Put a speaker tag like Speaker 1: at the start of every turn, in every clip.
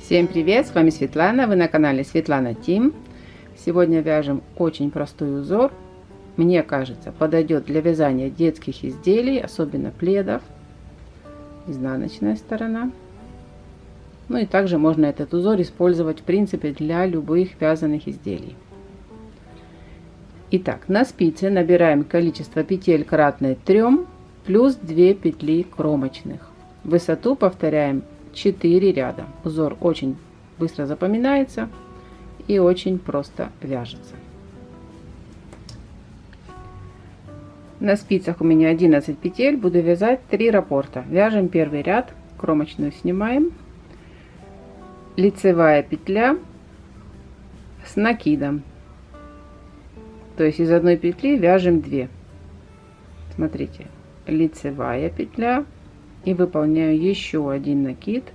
Speaker 1: Всем привет, с вами Светлана, вы на канале Светлана Тим. Сегодня вяжем очень простой узор. Мне кажется, подойдет для вязания детских изделий, особенно пледов. Изнаночная сторона. Ну и также можно этот узор использовать в принципе для любых вязаных изделий. Итак, на спице набираем количество петель кратное 3 плюс 2 петли кромочных. Высоту повторяем 4 ряда. Узор очень быстро запоминается и очень просто вяжется. На спицах у меня 11 петель, буду вязать 3 раппорта. Вяжем первый ряд, кромочную снимаем, лицевая петля с накидом, то есть из одной петли вяжем 2. Смотрите, лицевая петля, и выполняю еще один накид,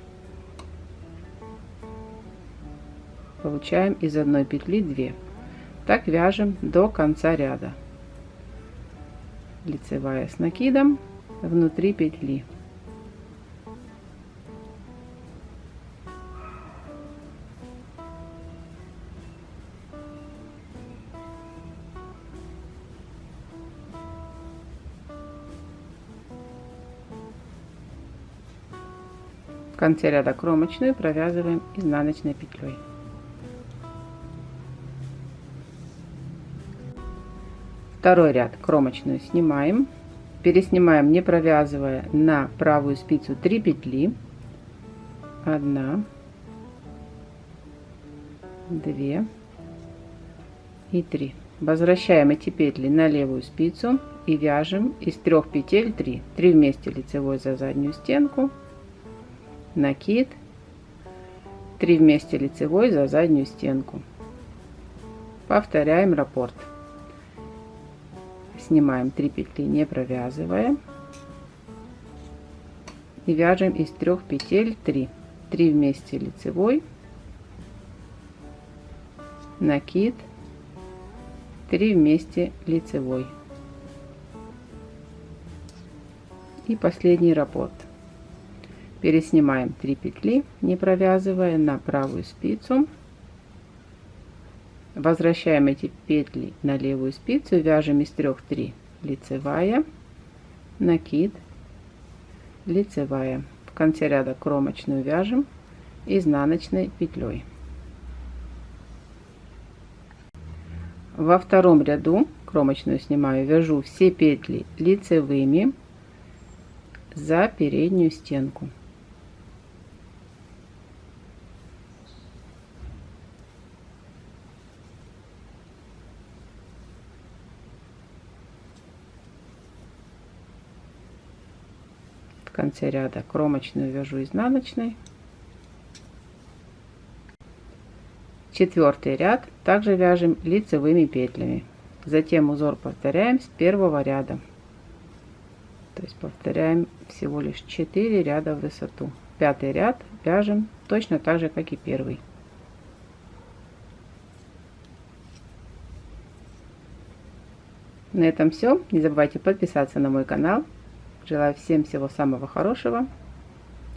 Speaker 1: получаем из одной петли 2. Так вяжем до конца ряда. Лицевая с накидом внутри петли. В конце ряда кромочную провязываем изнаночной петлей. Второй ряд кромочную снимаем, переснимаем, не провязывая, на правую спицу 3 петли, 1, 2 и 3. Возвращаем эти петли на левую спицу и вяжем из 3 петель 3 вместе лицевой за заднюю стенку, накид, 3 вместе лицевой за заднюю стенку. Повторяем раппорт. Снимаем 3 петли, не провязывая, и вяжем из 3 петель 3 вместе лицевой, накид, 3 вместе лицевой. И последний раппорт. Переснимаем 3 петли, не провязывая, на правую спицу. Возвращаем эти петли на левую спицу, вяжем из 3 3 лицевая, накид, лицевая. В конце ряда кромочную вяжем изнаночной петлей. Во втором ряду кромочную снимаю, вяжу все петли лицевыми за переднюю стенку. В конце ряда кромочную вяжу изнаночной. Четвертый ряд также вяжем лицевыми петлями. Затем узор повторяем с первого ряда. То есть повторяем всего лишь 4 ряда в высоту. Пятый ряд вяжем точно так же, как и первый. На этом все. Не забывайте подписаться на мой канал. Желаю всем всего самого хорошего.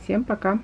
Speaker 1: Всем пока.